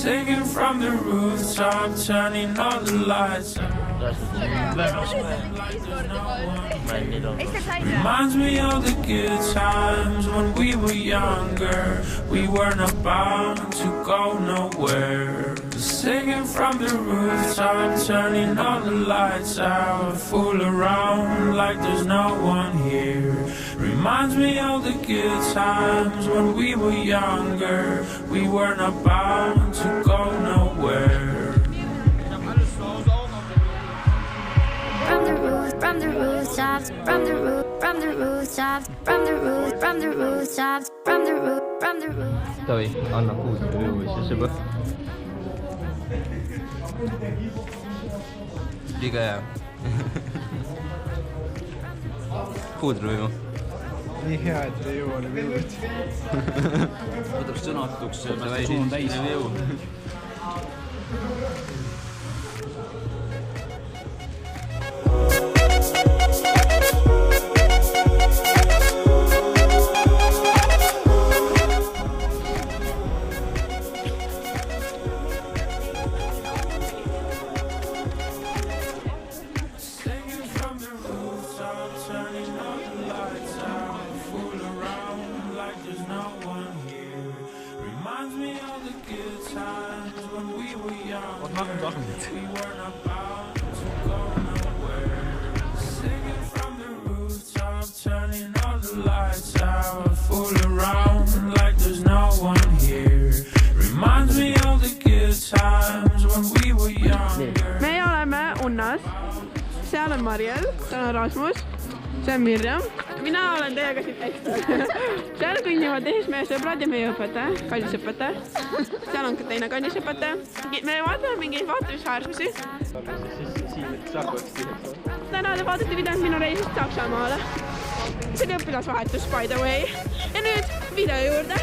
Singing from the rooftop, turning all the lights out. Reminds me of the good times when we were younger. We weren't about to go nowhere. Singing from the rooftop, turning all the lights out. Fool around like there's no one here. Reminds me of the good times when we were younger. We weren't about to go nowhere. From the rooftops, from the rooftops, from the rooftops, from the rooftops. Tohi, anna puudrõivu ja see sõber. Liiga hea. Puudrõivu. Nii hea, et ei jõua nüüd juurde. Võtab sõnatuks, suu on täis. Meie oleme Unnas, seal on Mariel, seal on Rasmus, see on Mirjam, mina olen teiega siit ekstra. Seal kõnnivad ees meie sõbrad ja meie õpetaja, kallis õpetaja. Seal on ka teine kallis õpetaja. Me vaatame mingeid vaatamisväärsusi. Täna te vaatate videot minu reisist Saksamaale. See on õpilasvahetus, by the way. Ja nüüd video juurde.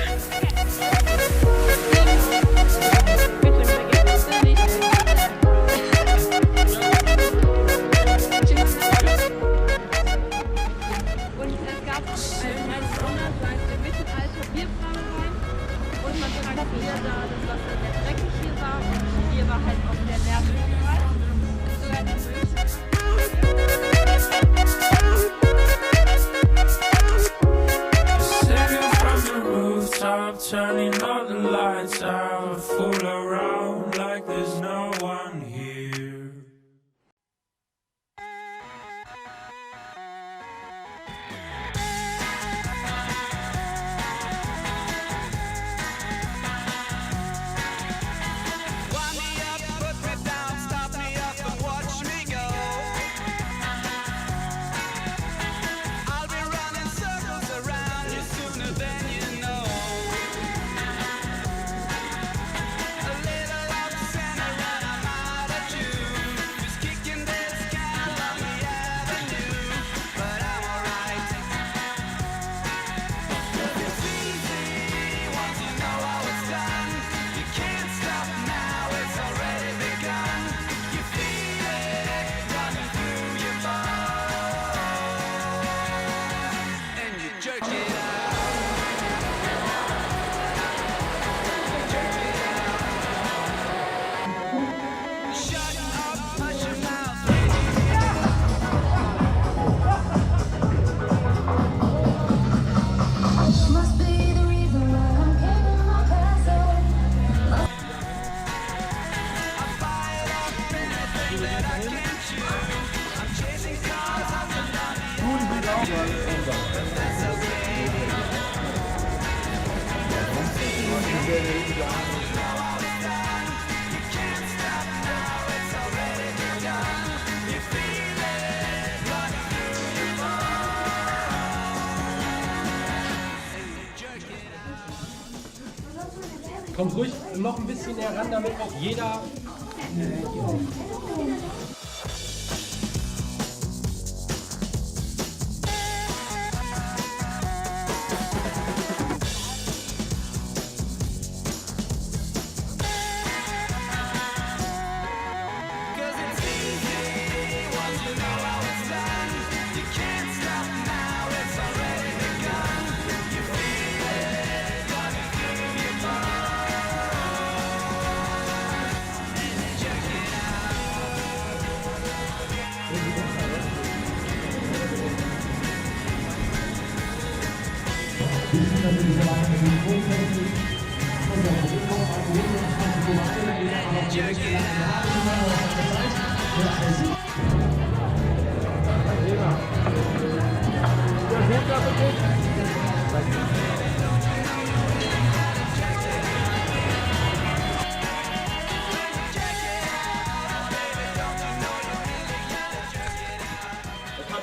Turning all the lights out, fool around like there's no one here. Kommt ruhig noch ein bisschen näher ran, damit auch jeder...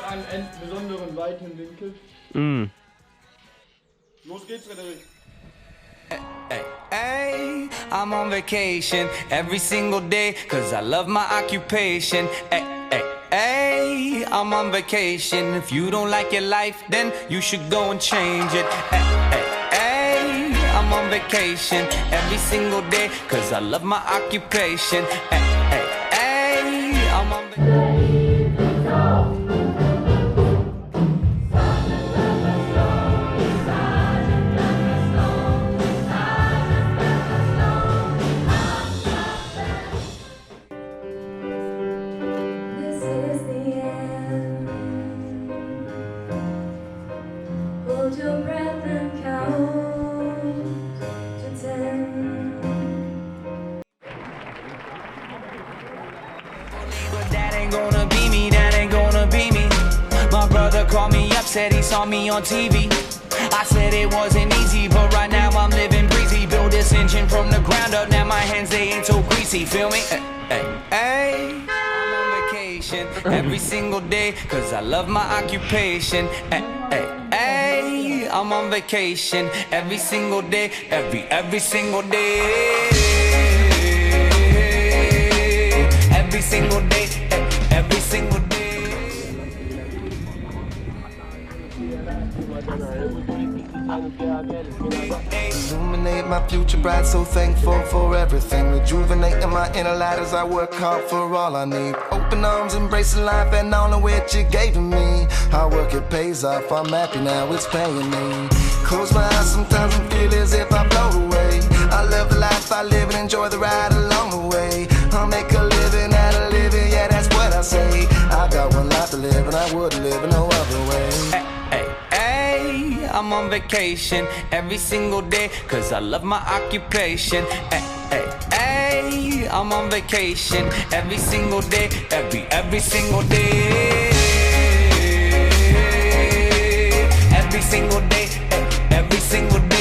Einen besonderen weiten Winkel. Los geht's, Frederik. Hey, I'm on vacation every single day, cause I love my occupation. Hey, I'm on vacation. If you don't like your life, then you should go and change it. Hey, I'm on vacation every single day, cause I love my occupation. Hey, I'm on vacation. Hold your breath and count to 10. But that ain't gonna be me, that ain't gonna be me. My brother called me up, said he saw me on TV. I said it wasn't easy, but right now I'm living breezy. Build this engine from the ground up, now my hands, they ain't so greasy, feel me? Hey, I'm on vacation every single day, cause I love my occupation. Hey, I'm on vacation every single day, every single day. Every single day, every single day. Illuminate my future bright, so thankful for everything. Rejuvenating my inner light as I work hard for all I need. Open arms, embracing life and all of which you gave to me. Hard work, it pays off, I'm happy now, it's paying me. Close my eyes sometimes and feel as if I float away. I love the life I live and enjoy the ride along the way. I'll make a living out of living, yeah, that's what I say. I got one life to live and I wouldn't live in no other way. Hey, I'm on vacation every single day, cause I love my occupation. Hey, I'm on vacation every single day, every single day. Every single day, every single day.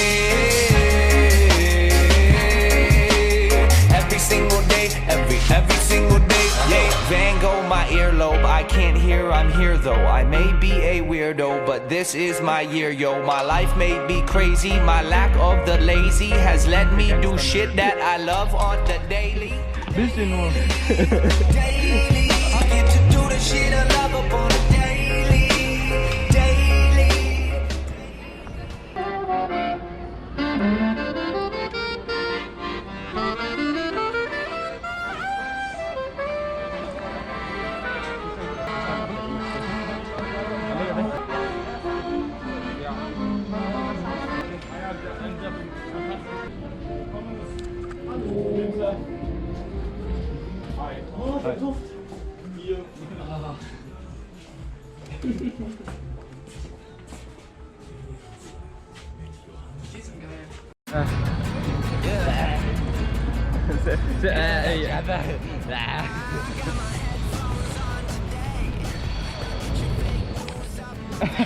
Every single day, every single day. Yeah, Van Gogh, my earlobe. I can't hear, I'm here though. I may be a weirdo, but this is my year, yo. My life may be crazy. My lack of the lazy has let me do shit that I love on the daily. Bisschen nur. Daily, I get to do the shit I love upon a daily.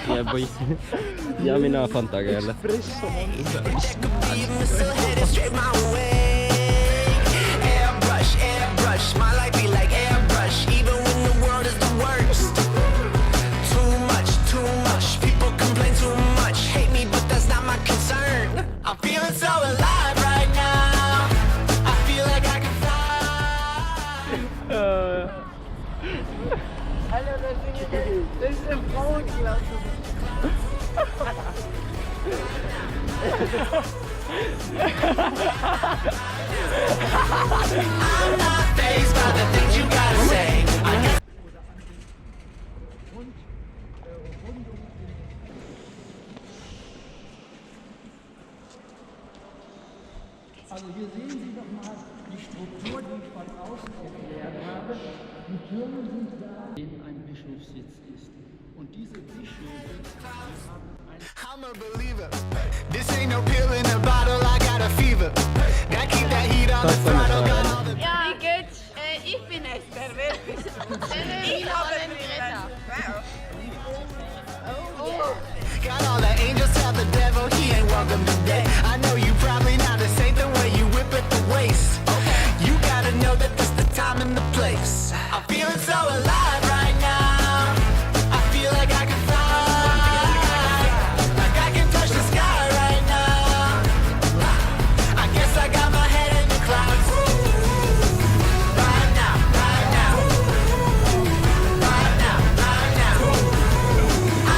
Ja, boy. Ja, mina fantaga jälle. Airbrush, my life be like airbrush, even when the world is the worst. Too much, people complain too much. Hate me, but that's not my concern. I'm feeling so alive right now. I feel like I can fly. Alter, das ist eine Frauenklasse. I'm not fazed by the things you gotta say. Also hier sehen Sie doch mal die Struktur, die ich von außen erklärt habe. Die Türme sind da, in ein Bischofssitz ist. Und diese Bischöfe haben I'm a believer. This ain't no pill in a bottle, I got a fever. Gotta keep that heat on the throttle, got all the... Ja, ich bin Esther, wer bist du? Ich habe Greta. Got all the angels, tell the devil he ain't welcome today. I know you probably not the same the way you whip at the waist. You gotta know that that's the time and the place. I'm feeling so alive right now. I feel like I can fly, like I can touch the sky right now. I guess I got my head in the clouds. Right now, right now, right now, right now.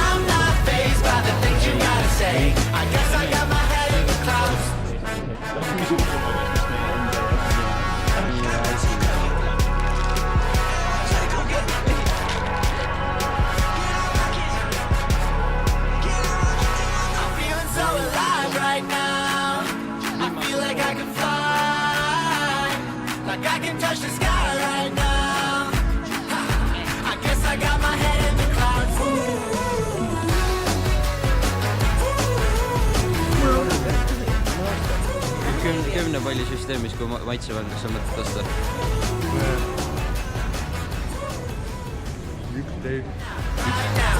I'm not fazed by the things you gotta say. I guess I got my head in the clouds. I'm feeling so alive right now. I feel like I can fly, like I can touch the sky right now. I guess I got my head in the clouds. Kümnepallisüsteemis, kui maitsevad, kas sa mõtled osta? 11.